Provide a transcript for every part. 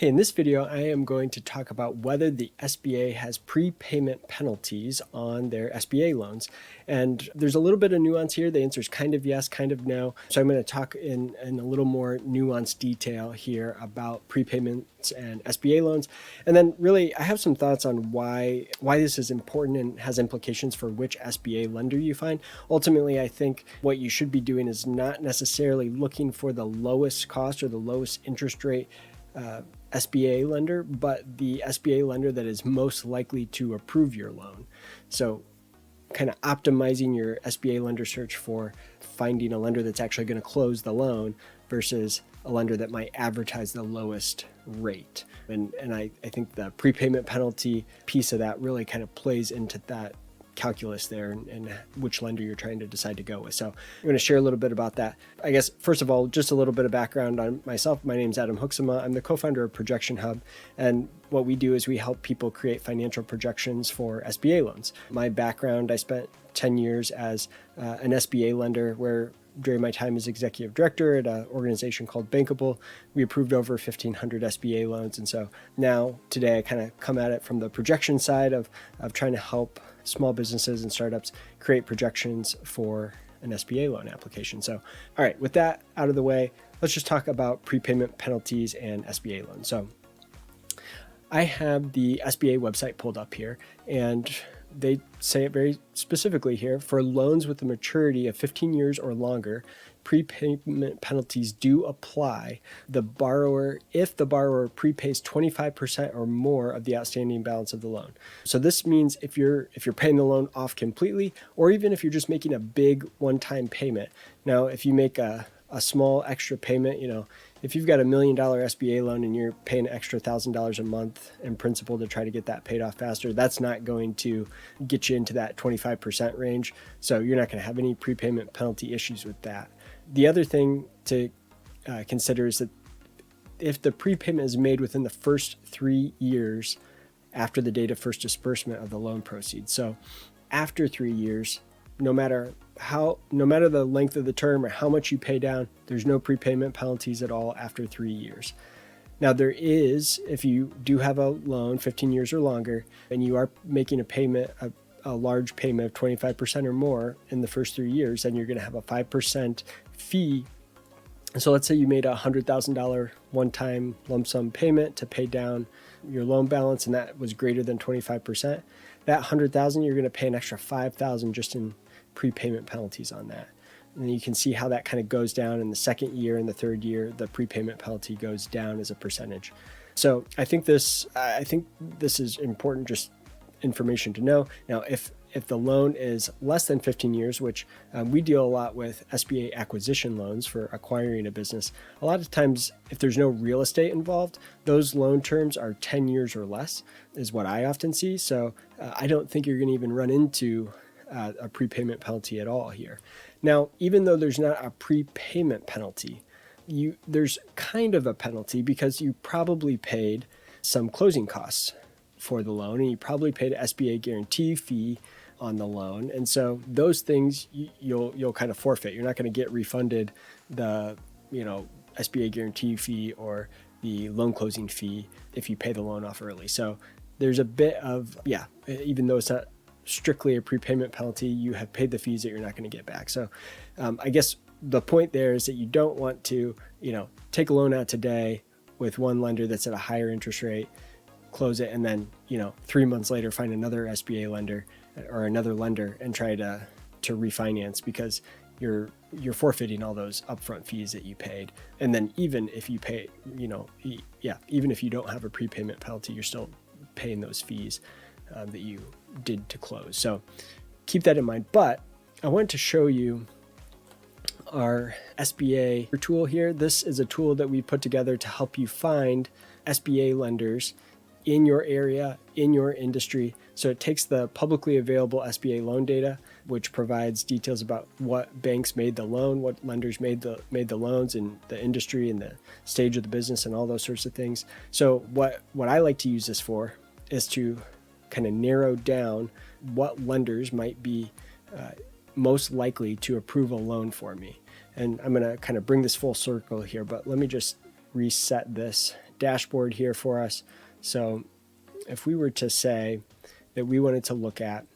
Hey, in this video, I am going to talk about whether the SBA has prepayment penalties on their SBA loans. And there's a little bit of nuance here. The answer is kind of yes, kind of no. So I'm going to talk in a little more nuanced detail here about prepayments and SBA loans. And then really, I have some thoughts on why this is important and has implications for which SBA lender you find. Ultimately, I think what you should be doing is not necessarily looking for the lowest cost or the lowest interest rate SBA lender, but the SBA lender that is most likely to approve your loan. So kind of optimizing your SBA lender search for finding a lender that's actually going to close the loan versus a lender that might advertise the lowest rate. And I think the prepayment penalty piece of that really kind of plays into that calculus there and which lender you're trying to decide to go with. So I'm going to share a little bit about that. I guess, first of all, just a little bit of background on myself. My name is Adam Huxema. I'm the co-founder of Projection Hub. And what we do is we help people create financial projections for SBA loans. My background, I spent 10 years as an SBA lender where during my time as executive director at an organization called Bankable, we approved over 1,500 SBA loans. And so now today I kind of come at it from the projection side of trying to help small businesses and startups create projections for an SBA loan application. So, all right, with that out of the way, let's just talk about prepayment penalties and SBA loans. So I have the SBA website pulled up here, and they say it very specifically here: for loans with a maturity of 15 years or longer, prepayment penalties do apply if the borrower prepays 25% or more of the outstanding balance of the loan. So this means if you're paying the loan off completely, or even if you're just making a big one-time payment. Now, if you make a small extra payment, if you've got $1 million SBA loan and you're paying an extra $1,000 a month in principal to try to get that paid off faster, that's not going to get you into that 25% range. So you're not going to have any prepayment penalty issues with that. The other thing to consider is that if the prepayment is made within the first 3 years after the date of first disbursement of the loan proceeds. So after 3 years, no matter the length of the term or how much you pay down, there's no prepayment penalties at all after 3 years. Now there is, if you do have a loan 15 years or longer, and you are making a large payment of 25% or more in the first 3 years, then you're going to have a 5% fee. So let's say you made a $100,000 one-time lump sum payment to pay down your loan balance, and that was greater than 25%. That $100,000, you're going to pay an extra $5,000 just in prepayment penalties on that. And you can see how that kind of goes down in the second year and the third year. The prepayment penalty goes down as a percentage. So I think this is important, just information to know. Now, if the loan is less than 15 years, which we deal a lot with SBA acquisition loans for acquiring a business, a lot of times if there's no real estate involved, those loan terms are 10 years or less is what I often see. So I don't think you're going to even run into a prepayment penalty at all here. Now, even though there's not a prepayment penalty, there's kind of a penalty because you probably paid some closing costs for the loan, and you probably paid an SBA guarantee fee on the loan. And so those things you'll kind of forfeit. You're not going to get refunded the SBA guarantee fee or the loan closing fee if you pay the loan off early. So there's a bit of, even though it's not strictly a prepayment penalty, you have paid the fees that you're not going to get back. So I guess the point there is that you don't want to, take a loan out today with one lender that's at a higher interest rate, close it, and then, 3 months later find another SBA lender or another lender and try to refinance, because you're forfeiting all those upfront fees that you paid. And then even if you pay, even if you don't have a prepayment penalty, you're still paying those fees that you did to close. So keep that in mind. But I want to show you our SBA tool here. This is a tool that we put together to help you find SBA lenders in your area, in your industry. So it takes the publicly available SBA loan data, which provides details about what banks made the loan, what lenders made the loans, and the industry and the stage of the business and all those sorts of things. So what I like to use this for is to kind of narrow down what lenders might be most likely to approve a loan for me. And I'm going to kind of bring this full circle here, but let me just reset this dashboard here for us. So if we were to say that we wanted to look at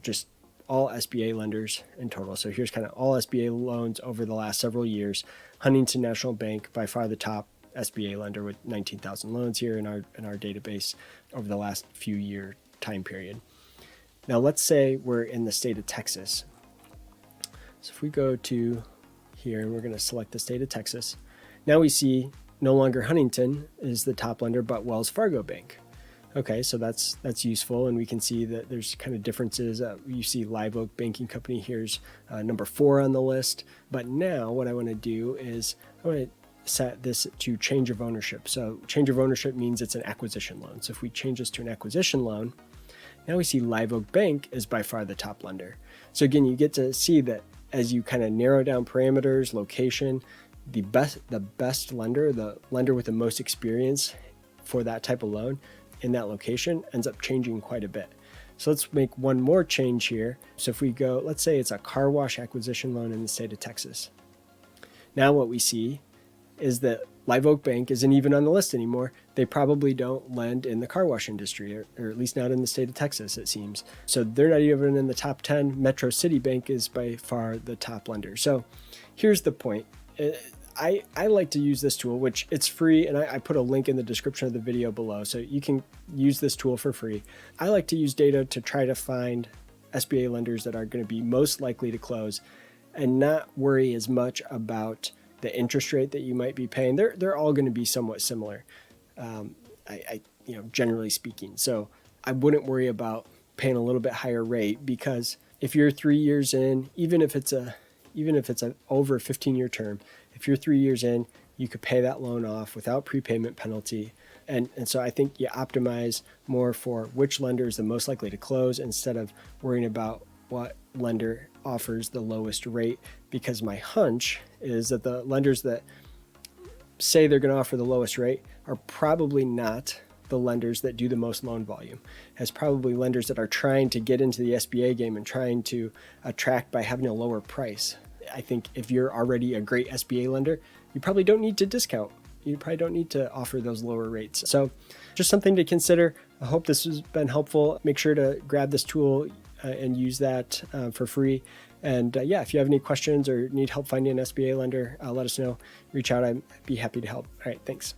just all SBA lenders in total. So here's kind of all SBA loans over the last several years. Huntington National Bank, by far the top SBA lender with 19,000 loans here in our database over the last few year time period. Now let's say we're in the state of Texas. So if we go to here and we're going to select the state of Texas, now we see no longer Huntington is the top lender, but Wells Fargo Bank. Okay, so that's useful, and we can see that there's kind of differences. You see Live Oak Banking Company here's number 4 on the list. But now what I want to do is I want to set this to change of ownership. So change of ownership means it's an acquisition loan. So if we change this to an acquisition loan, now we see Live Oak Bank is by far the top lender. So again, you get to see that as you kind of narrow down parameters, location, the best lender, the lender with the most experience for that type of loan in that location ends up changing quite a bit. So let's make one more change here. So if we go, let's say it's a car wash acquisition loan in the state of Texas. Now what we see is that Live Oak Bank isn't even on the list anymore. They probably don't lend in the car wash industry, or at least not in the state of Texas, it seems. So they're not even in the top 10. Metro City Bank is by far the top lender. So here's the point. I like to use this tool, which it's free, and I put a link in the description of the video below, so you can use this tool for free. I like to use data to try to find SBA lenders that are going to be most likely to close and not worry as much about the interest rate that you might be paying. They're all going to be somewhat similar, generally speaking. So I wouldn't worry about paying a little bit higher rate, because if you're 3 years in, even if it's a over a 15-year term, if you're 3 years in, you could pay that loan off without prepayment penalty. And so I think you optimize more for which lender is the most likely to close instead of worrying about what lender offers the lowest rate, because my hunch is that the lenders that say they're going to offer the lowest rate are probably not the lenders that do the most loan volume, as probably lenders that are trying to get into the SBA game and trying to attract by having a lower price. I think if you're already a great SBA lender, you probably don't need to discount. You probably don't need to offer those lower rates. So just something to consider. I hope this has been helpful. Make sure to grab this tool and use that for free. And if you have any questions or need help finding an SBA lender, let us know. Reach out. I'd be happy to help. All right, thanks.